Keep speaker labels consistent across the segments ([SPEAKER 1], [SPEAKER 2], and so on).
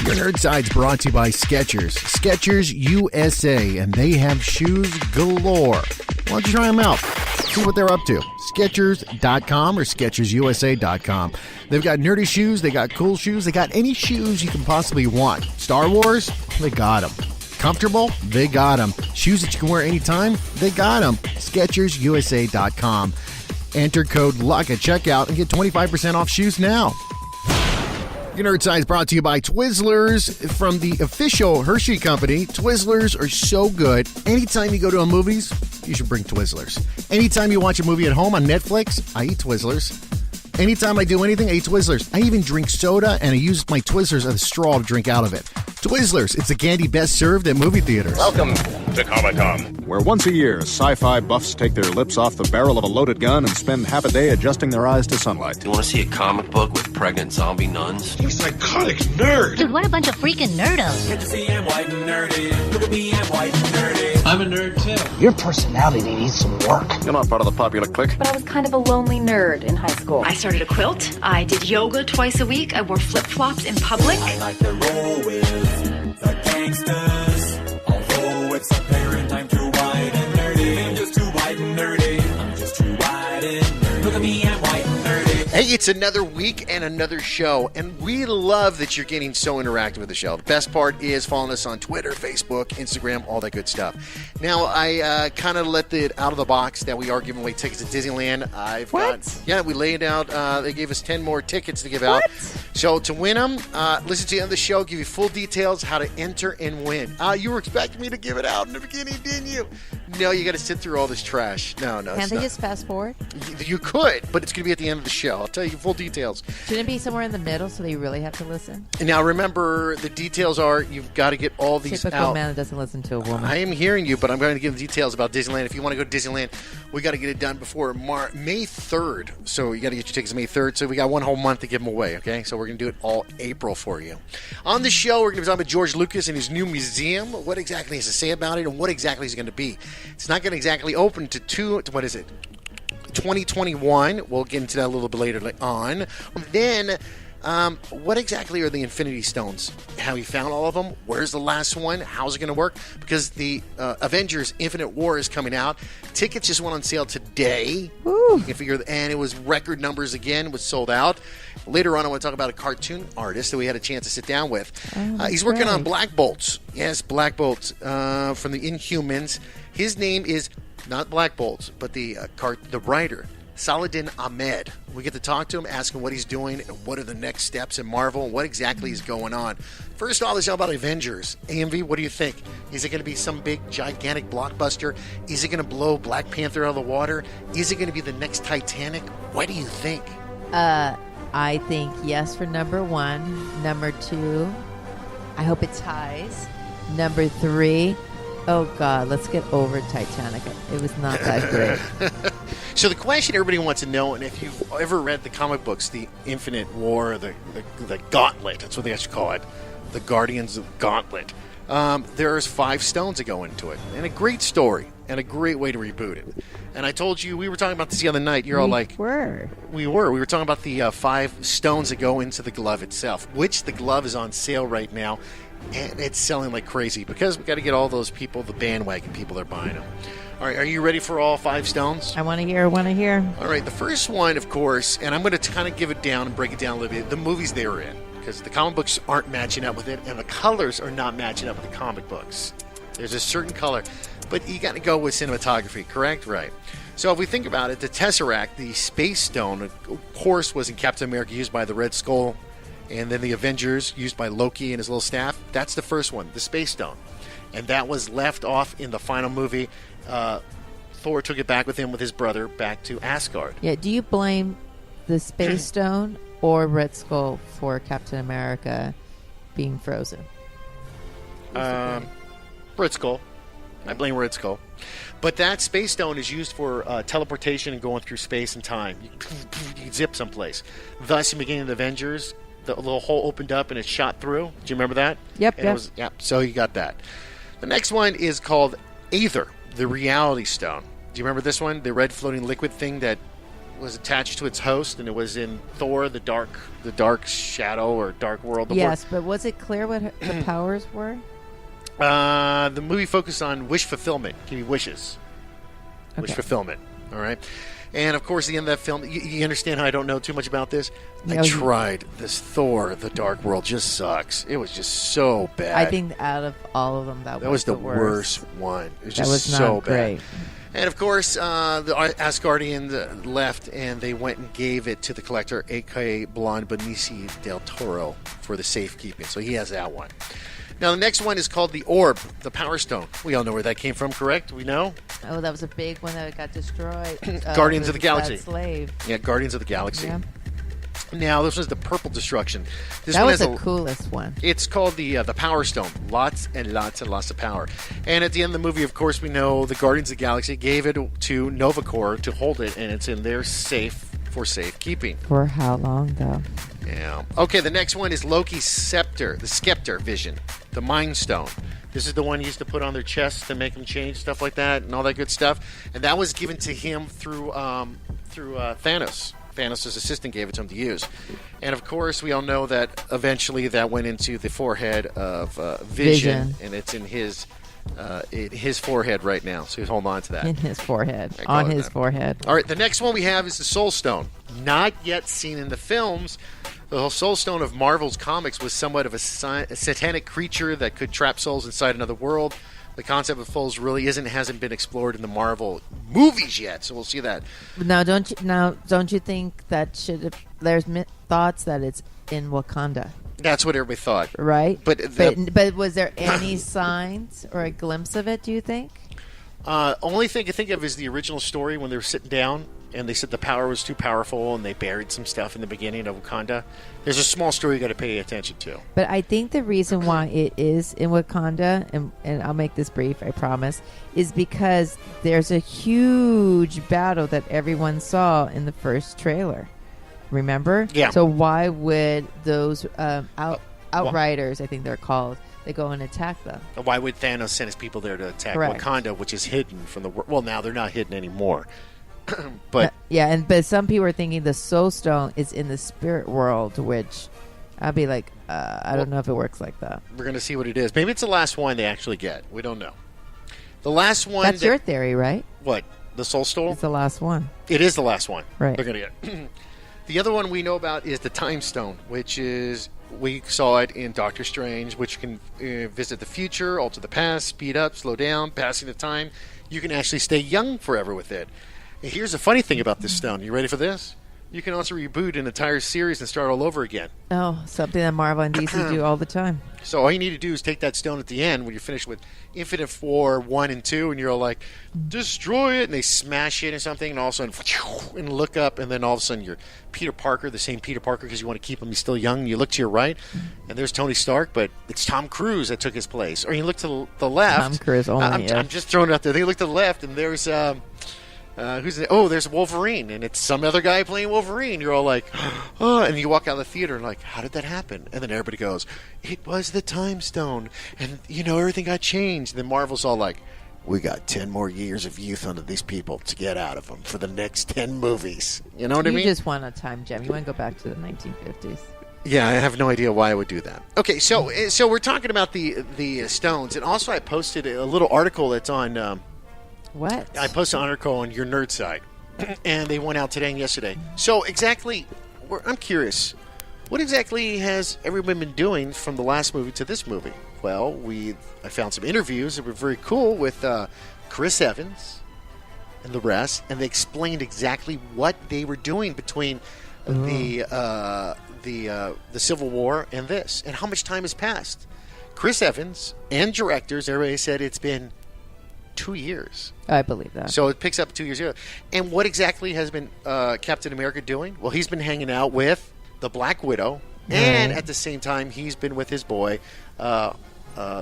[SPEAKER 1] Your Nerd Side's brought to you by Skechers. Skechers USA, and they have shoes galore. Why don't you try them out? See what they're up to. Skechers.com or SkechersUSA.com. They've got nerdy shoes, they got cool shoes, they got any shoes you can possibly want. Star Wars, they got them. Comfortable, they got them. Shoes that you can wear anytime, they got them. SkechersUSA.com. Enter code LUCK at checkout and get 25% off shoes now. Your Nerd Side is brought to you by Twizzlers from the official Hershey Company. Twizzlers are so good. Anytime you go to a movies, you should bring Twizzlers. Anytime you watch a movie at home on Netflix, I eat Twizzlers. Anytime I do anything, I eat Twizzlers. I even drink soda, and I use my Twizzlers as a straw to drink out of it. Twizzlers, it's the candy best served at movie theaters.
[SPEAKER 2] Welcome to Comic-Con,
[SPEAKER 3] where once a year, sci-fi buffs take their lips off the barrel of a loaded gun and spend half a day adjusting their eyes to sunlight.
[SPEAKER 4] You want to see a comic book with pregnant zombie nuns?
[SPEAKER 2] You psychotic nerd!
[SPEAKER 5] Dude, what a bunch of freaking nerdos.
[SPEAKER 6] Get to see I'm white and nerdy. Look at me, I'm white and nerdy.
[SPEAKER 7] I'm a nerd, too.
[SPEAKER 8] Your personality needs some work.
[SPEAKER 3] You're not part of the popular clique.
[SPEAKER 9] But I was kind of a lonely nerd in high school.
[SPEAKER 10] I started a quilt. I did yoga twice a week. I wore flip-flops in public.
[SPEAKER 6] I like to roll with the gangsters. Although it's apparent I'm too white and nerdy. I'm just too white and nerdy. I'm just too white and nerdy. Look at me, I'm white and nerdy.
[SPEAKER 1] Hey, it's another week and another show, and we love that you're getting so interactive with the show. The best part is following us on Twitter, Facebook, Instagram, all that good stuff. Now, I kind of let it out of the box that we are giving away tickets to Disneyland. We laid out, they gave us 10 more tickets to give out. So to win them, listen to the end of the show, give you full details how to enter and win. You were expecting me to give it out in the beginning, didn't you? No, you got to sit through all this trash. No,
[SPEAKER 9] Can't they just fast forward?
[SPEAKER 1] You could, but it's going to be at the end of the show. I'll tell you full details.
[SPEAKER 9] Shouldn't it be somewhere in the middle so that you really have to listen?
[SPEAKER 1] Now, remember, the details are you've got to get all these
[SPEAKER 9] Typical
[SPEAKER 1] out.
[SPEAKER 9] man that doesn't listen to a woman.
[SPEAKER 1] I am hearing you, but I'm going to give the details about Disneyland. If you want to go to Disneyland, we got to get it done before May 3rd. So you got to get your tickets May 3rd. So we got one whole month to give them away, okay? So we're going to do it all April for you. On the show, we're going to be talking about George Lucas and his new museum. What exactly he has to say about it and what exactly is it going to be. It's not going to exactly open to 2021. We'll get into that a little bit later on. Then, what exactly are the Infinity Stones? Have you found all of them? Where's the last one? How's it going to work? Because the Avengers Infinity War is coming out. Tickets just went on sale today.
[SPEAKER 9] Ooh.
[SPEAKER 1] You can figure, and it was record numbers again. It was sold out. Later on, I want to talk about a cartoon artist that we had a chance to sit down with. He's working on Black Bolts. Yes, Black Bolts from the Inhumans. His name is not Black Bolts, but the writer, Saladin Ahmed. We get to talk to him, ask him what he's doing, and what are the next steps in Marvel, and what exactly is going on. First off, let's talk about Avengers. AMV, what do you think? Is it going to be some big, gigantic blockbuster? Is it going to blow Black Panther out of the water? Is it going to be the next Titanic? What do you think?
[SPEAKER 9] I think yes for number 1. Number 2, I hope it ties. Number 3, oh God, let's get over Titanic. It was not that great.
[SPEAKER 1] So the question everybody wants to know, and if you've ever read the comic books, the Infinite War, the Gauntlet, that's what they actually call it, the Guardians of Gauntlet, there's 5 stones that go into it. And a great story, and a great way to reboot it. And I told you, we were talking about this the other night, you're all like... We were talking about the 5 stones that go into the glove itself, which the glove is on sale right now. And it's selling like crazy because we got to get all those people, the bandwagon people that are buying them. All right, are you ready for all 5 stones?
[SPEAKER 9] I want to hear.
[SPEAKER 1] All right, the first one, of course, and I'm going to kind of give it down and break it down a little bit, the movies they were in. Because the comic books aren't matching up with it, and the colors are not matching up with the comic books. There's a certain color, but you got to go with cinematography, correct? Right. So if we think about it, the Tesseract, the Space Stone, of course, was in Captain America, used by the Red Skull. And then the Avengers, used by Loki and his little staff. That's the first one, the Space Stone. And that was left off in the final movie. Thor took it back with him with his brother back to Asgard.
[SPEAKER 9] Yeah, do you blame the Space Stone or Red Skull for Captain America being frozen?
[SPEAKER 1] Red Skull. I blame Red Skull. But that Space Stone is used for teleportation and going through space and time. You can zip someplace. Thus, in the beginning of the Avengers... the little hole opened up and it shot through. Do you remember that?
[SPEAKER 9] Yep.
[SPEAKER 1] So you got that. The next one is called Aether, the Reality Stone. Do you remember this one? The red floating liquid thing that was attached to its host, and it was in Thor: The Dark Shadow or Dark World.
[SPEAKER 9] Yes, but was it clear what the powers were?
[SPEAKER 1] The movie focused on wish fulfillment. Give you wishes. Wish
[SPEAKER 9] Okay.
[SPEAKER 1] fulfillment. All right. And, of course, at the end of that film, you understand how I don't know too much about this?
[SPEAKER 9] No,
[SPEAKER 1] I tried. This Thor, The Dark World, just sucks. It was just so bad.
[SPEAKER 9] I think out of all of them, that
[SPEAKER 1] was the worst one. It was just so bad. And, of course, the Asgardians left, and they went and gave it to the collector, a.k.a. Blonde Benicio del Toro, for the safekeeping. So he has that one. Now, the next one is called the Orb, the Power Stone. We all know where that came from, correct? We know?
[SPEAKER 9] Oh, that was a big one that got destroyed.
[SPEAKER 1] Guardians of the Galaxy.
[SPEAKER 9] That slave.
[SPEAKER 1] Yeah, Guardians of the Galaxy.
[SPEAKER 9] Yeah.
[SPEAKER 1] Now, this was the Purple Destruction. This
[SPEAKER 9] That
[SPEAKER 1] one
[SPEAKER 9] was
[SPEAKER 1] has
[SPEAKER 9] the coolest one.
[SPEAKER 1] It's called the Power Stone. Lots and lots and lots of power. And at the end of the movie, of course, we know the Guardians of the Galaxy gave it to Nova Corps to hold it, and it's in their safe for safekeeping.
[SPEAKER 9] For how long, though?
[SPEAKER 1] Yeah. Okay, the next one is Loki's Scepter, the Skeptor Vision, the Mind Stone. This is the one he used to put on their chest to make them change, stuff like that, and all that good stuff. And that was given to him through Thanos. Thanos' assistant gave it to him to use. And, of course, we all know that eventually that went into the forehead of Vision, and it's in his forehead right now. So he's holding on to that.
[SPEAKER 9] In his forehead. On his forehead.
[SPEAKER 1] All right, the next one we have is the Soul Stone. Not yet seen in the films. The whole Soul Stone of Marvel's comics was somewhat of a satanic creature that could trap souls inside another world. The concept of souls really hasn't been explored in the Marvel movies yet, so we'll see that.
[SPEAKER 9] Now, don't you think that there's thoughts that it's in Wakanda?
[SPEAKER 1] That's what everybody thought,
[SPEAKER 9] right?
[SPEAKER 1] But
[SPEAKER 9] was there any signs or a glimpse of it? Do you think?
[SPEAKER 1] Only thing I can think of is the original story when they were sitting down and they said the power was too powerful and they buried some stuff in the beginning of Wakanda. There's a small story you got to pay attention to.
[SPEAKER 9] But I think the reason why it is in Wakanda, and I'll make this brief, I promise, is because there's a huge battle that everyone saw in the first trailer. Remember?
[SPEAKER 1] Yeah.
[SPEAKER 9] So why would those Outriders, I think they're called, they go and attack them?
[SPEAKER 1] Why would Thanos send his people there to attack
[SPEAKER 9] Correct.
[SPEAKER 1] Wakanda, which is hidden from the world? Well, now they're not hidden anymore. But
[SPEAKER 9] but some people are thinking the Soul Stone is in the spirit world, which I'd be like, I don't know if it works like that.
[SPEAKER 1] We're going to see what it is. Maybe it's the last one they actually get. We don't know. The last one...
[SPEAKER 9] That's your theory, right?
[SPEAKER 1] What? The Soul Stone?
[SPEAKER 9] It's the last one.
[SPEAKER 1] It is the last one.
[SPEAKER 9] Right.
[SPEAKER 1] They're going to get. The other one we know about is the Time Stone, which is... We saw it in Doctor Strange, which can visit the future, alter the past, speed up, slow down, passing the time. You can actually stay young forever with it. And here's the funny thing about this stone. You ready for this? You can also reboot an entire series and start all over again.
[SPEAKER 9] Oh, something that Marvel and DC do all the time.
[SPEAKER 1] So all you need to do is take that stone at the end when you're finished with Infinite War 1 and 2, and you're all like, destroy it, and they smash it or something, and all of a sudden, and look up, and then all of a sudden you're Peter Parker, the same Peter Parker, because you want to keep him he's still young. You look to your right, and there's Tony Stark, but it's Tom Cruise that took his place. Or you look to the left.
[SPEAKER 9] Tom Cruise only.
[SPEAKER 1] I'm just throwing it out there. They look to the left, and there's... there's Wolverine, and it's some other guy playing Wolverine. You're all like, oh, and you walk out of the theater and like, how did that happen? And then everybody goes, it was the Time Stone, and everything got changed. And then Marvel's all like, we got 10 more years of youth under these people to get out of them for the next 10 movies. You know what I mean?
[SPEAKER 9] You just want a time gem. You want to go back to the 1950s.
[SPEAKER 1] Yeah, I have no idea why I would do that. Okay, so we're talking about the stones, and also I posted a little article that's on.
[SPEAKER 9] What?
[SPEAKER 1] I posted an article on your nerd site, and they went out today and yesterday. So exactly, I'm curious, what exactly has everyone been doing from the last movie to this movie? Well, I found some interviews that were very cool with Chris Evans and the rest, and they explained exactly what they were doing between the Civil War and this, and how much time has passed. Chris Evans and directors, everybody said it's been 2 years.
[SPEAKER 9] I believe that.
[SPEAKER 1] So it picks up 2 years ago. And what exactly has been Captain America doing? Well, he's been hanging out with the Black Widow, and at the same time, he's been with his boy, the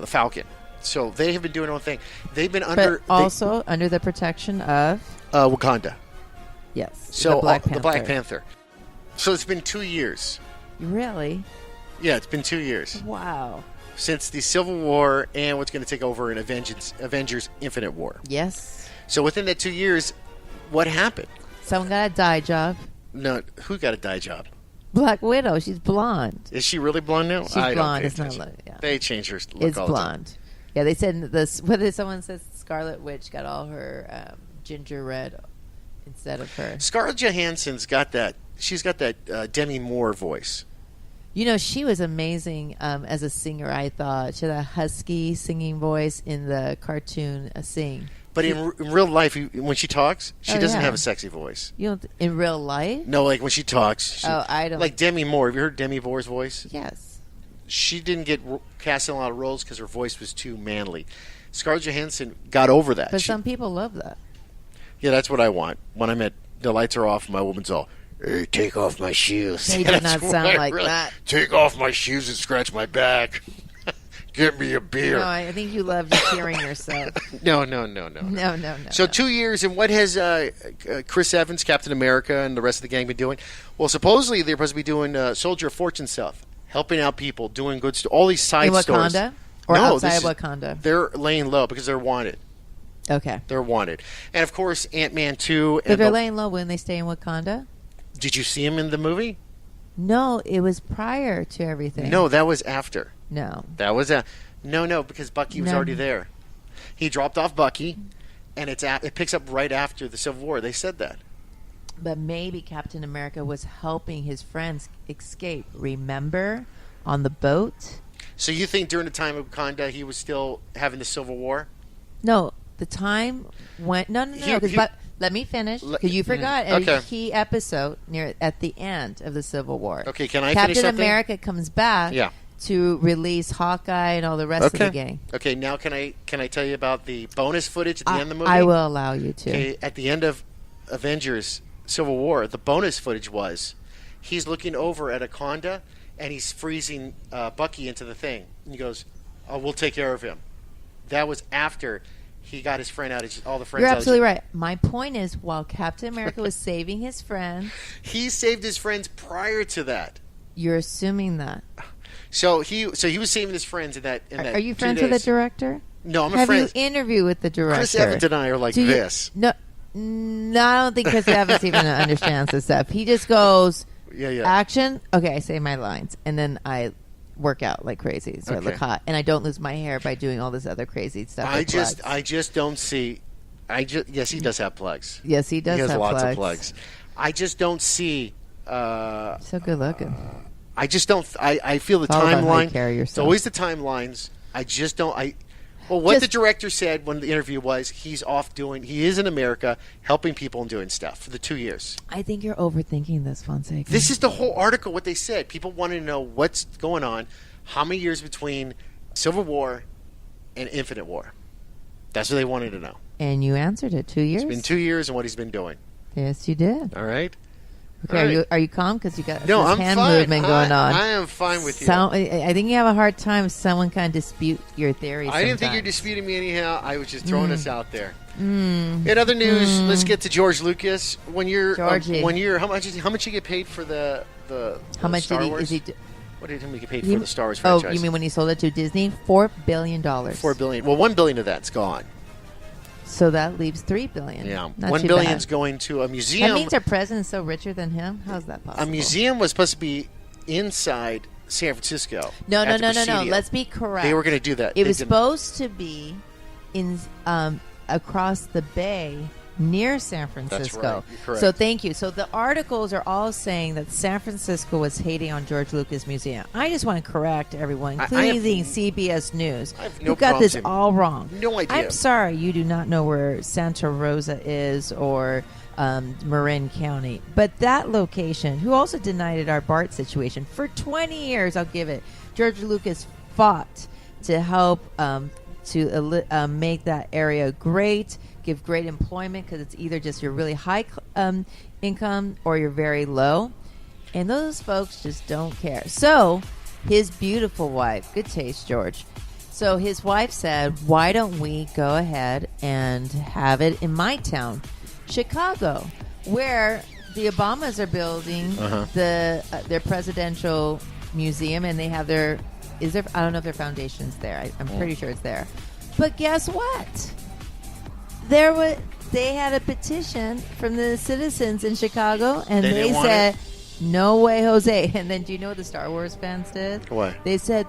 [SPEAKER 1] Falcon. So they have been doing their own thing. They've been under
[SPEAKER 9] the protection of
[SPEAKER 1] Wakanda.
[SPEAKER 9] Yes.
[SPEAKER 1] So
[SPEAKER 9] the
[SPEAKER 1] Black Panther. So it's been 2 years.
[SPEAKER 9] Really?
[SPEAKER 1] Yeah, it's been 2 years.
[SPEAKER 9] Wow.
[SPEAKER 1] Since the Civil War and what's going to take over in Avengers Infinite War.
[SPEAKER 9] Yes.
[SPEAKER 1] So within that 2 years, what happened?
[SPEAKER 9] Someone got a dye job.
[SPEAKER 7] No, who got a dye job?
[SPEAKER 9] Black Widow. She's blonde.
[SPEAKER 7] Is she really blonde now?
[SPEAKER 9] She's blonde. It's not. Yeah.
[SPEAKER 7] They change her look
[SPEAKER 9] It's
[SPEAKER 7] all
[SPEAKER 9] blonde.
[SPEAKER 7] the time.
[SPEAKER 9] Yeah, they said this. Whether someone says Scarlet Witch got all her ginger red instead of her.
[SPEAKER 7] Scarlett Johansson's got that. She's got that Demi Moore voice.
[SPEAKER 9] You know, she was amazing as a singer, I thought. She had a husky singing voice in the cartoon Sing.
[SPEAKER 7] But in real life, when she talks, she doesn't have a sexy voice.
[SPEAKER 9] You don't in real life?
[SPEAKER 7] No, like when she talks.
[SPEAKER 9] I don't.
[SPEAKER 7] Like Demi Moore. Have you heard Demi Moore's voice?
[SPEAKER 9] Yes.
[SPEAKER 7] She didn't get cast in a lot of roles because her voice was too manly. Scarlett Johansson got over that.
[SPEAKER 9] But some people love that.
[SPEAKER 7] Yeah, that's what I want. When I'm at the lights are off, my woman's all, "Hey, take off my shoes."
[SPEAKER 9] They do not sound like that.
[SPEAKER 7] Take off my shoes and scratch my back. Get me a beer.
[SPEAKER 9] No, I think you love just hearing yourself.
[SPEAKER 7] No.
[SPEAKER 9] No.
[SPEAKER 7] So 2 years, and what has Chris Evans, Captain America, and the rest of the gang been doing? Well, supposedly they're supposed to be doing Soldier of Fortune stuff, helping out people, doing good stuff, all these side
[SPEAKER 9] in
[SPEAKER 7] stories.
[SPEAKER 9] Wakanda? Or outside of Wakanda?
[SPEAKER 7] They're laying low because they're wanted.
[SPEAKER 9] Okay.
[SPEAKER 7] They're wanted. And, of course, Ant-Man 2.
[SPEAKER 9] But they're laying low when they stay in Wakanda?
[SPEAKER 7] Did you see him in the movie?
[SPEAKER 9] No, it was prior to everything.
[SPEAKER 7] No, that was after.
[SPEAKER 9] No.
[SPEAKER 7] That was No, because Bucky was already there. He dropped off Bucky, and it picks up right after the Civil War. They said that.
[SPEAKER 9] But maybe Captain America was helping his friends escape. Remember? On the boat?
[SPEAKER 7] So you think during the time of Wakanda he was still having the Civil War?
[SPEAKER 9] No, the time went... No. Let me finish, because you forgot a key episode at the end of the Civil War.
[SPEAKER 7] Okay, can I finish something?
[SPEAKER 9] Captain America comes back to release Hawkeye and all the rest of the gang.
[SPEAKER 7] Okay, now can I tell you about the bonus footage at the end of the movie?
[SPEAKER 9] I will allow you to.
[SPEAKER 7] Okay, at the end of Avengers Civil War, the bonus footage was he's looking over at Wakanda and he's freezing Bucky into the thing. And he goes, "Oh, we'll take care of him." That was after he got his friend out. All the friends.
[SPEAKER 9] You're absolutely right. My point is, while Captain America was saving his friend,
[SPEAKER 7] he saved his friends prior to that.
[SPEAKER 9] You're assuming that.
[SPEAKER 7] So he was saving his friends in that.
[SPEAKER 9] Are you friends with the director?
[SPEAKER 7] No, I'm a friend.
[SPEAKER 9] Have you interviewed with the director?
[SPEAKER 7] Chris Evans and I are like this.
[SPEAKER 9] No, I don't think Chris Evans even understands this stuff. He just goes, action. Okay, I say my lines, and then I work out like crazy, so I look hot, and I don't lose my hair by doing all this other crazy stuff.
[SPEAKER 7] I just don't see. Yes, he does have plugs.
[SPEAKER 9] Yes, he does.
[SPEAKER 7] He has
[SPEAKER 9] have
[SPEAKER 7] lots
[SPEAKER 9] plugs.
[SPEAKER 7] of plugs. I just don't see.
[SPEAKER 9] So good looking.
[SPEAKER 7] I just don't. I feel the
[SPEAKER 9] All about how you
[SPEAKER 7] timeline.
[SPEAKER 9] carry
[SPEAKER 7] It's
[SPEAKER 9] yourself.
[SPEAKER 7] always the timelines. I just don't. Well, what the director said when the interview was, he's off doing. He is in America, helping people and doing stuff for the 2 years.
[SPEAKER 9] I think you're overthinking this, Fonseca.
[SPEAKER 7] This is the whole article. What they said. People wanted to know what's going on. How many years between Civil War and Infinite War? That's what they wanted to know.
[SPEAKER 9] And you answered it. 2 years.
[SPEAKER 7] It's been 2 years, and what he's been doing.
[SPEAKER 9] Yes, you did.
[SPEAKER 7] All right.
[SPEAKER 9] Okay, are you calm? Because you got this
[SPEAKER 7] I'm
[SPEAKER 9] hand
[SPEAKER 7] fine.
[SPEAKER 9] movement going on.
[SPEAKER 7] I am fine with you.
[SPEAKER 9] I think you have a hard time if someone kind of dispute your theories.
[SPEAKER 7] I didn't think you're disputing me anyhow. I was just throwing this out there. In other news, let's get to George Lucas. When you're how much you get paid for the
[SPEAKER 9] how much
[SPEAKER 7] Star
[SPEAKER 9] did he,
[SPEAKER 7] Wars?
[SPEAKER 9] is he
[SPEAKER 7] What did he get paid for the Star Wars franchise?
[SPEAKER 9] Oh, you mean when he sold it to Disney? $4 billion.
[SPEAKER 7] $4 billion. Well, $1 billion of that's gone.
[SPEAKER 9] So that leaves $3 billion.
[SPEAKER 7] Yeah,
[SPEAKER 9] Not
[SPEAKER 7] $1
[SPEAKER 9] too
[SPEAKER 7] billion's
[SPEAKER 9] bad.
[SPEAKER 7] going to a museum.
[SPEAKER 9] That means our president's so richer than him. How's that possible?
[SPEAKER 7] A museum was supposed to be inside San Francisco.
[SPEAKER 9] No. Let's be correct.
[SPEAKER 7] They were going to do that.
[SPEAKER 9] It was supposed to be in across the bay near San Francisco.
[SPEAKER 7] That's right. You're correct.
[SPEAKER 9] So thank you. So the articles are all saying that San Francisco was hating on George Lucas Museum. I just want to correct everyone, including CBS News, who got this all wrong.
[SPEAKER 7] No idea.
[SPEAKER 9] I'm sorry you do not know where Santa Rosa is or Marin County. But that location, who also denied it our BART situation, for 20 years, I'll give it, George Lucas fought to help to make that area great, give great employment, because it's either just you're really high income or you're very low. And those folks just don't care. So his beautiful wife, good taste, George. So his wife said, why don't we go ahead and have it in my town, Chicago, where the Obamas are building their presidential museum, and they have I don't know if their foundation's there. I'm pretty sure it's there. But guess what? they had a petition from the citizens in Chicago, and
[SPEAKER 7] They
[SPEAKER 9] they
[SPEAKER 7] didn't want
[SPEAKER 9] said, "No way, Jose." And then, do you know what the Star Wars fans did?
[SPEAKER 7] What?
[SPEAKER 9] They said,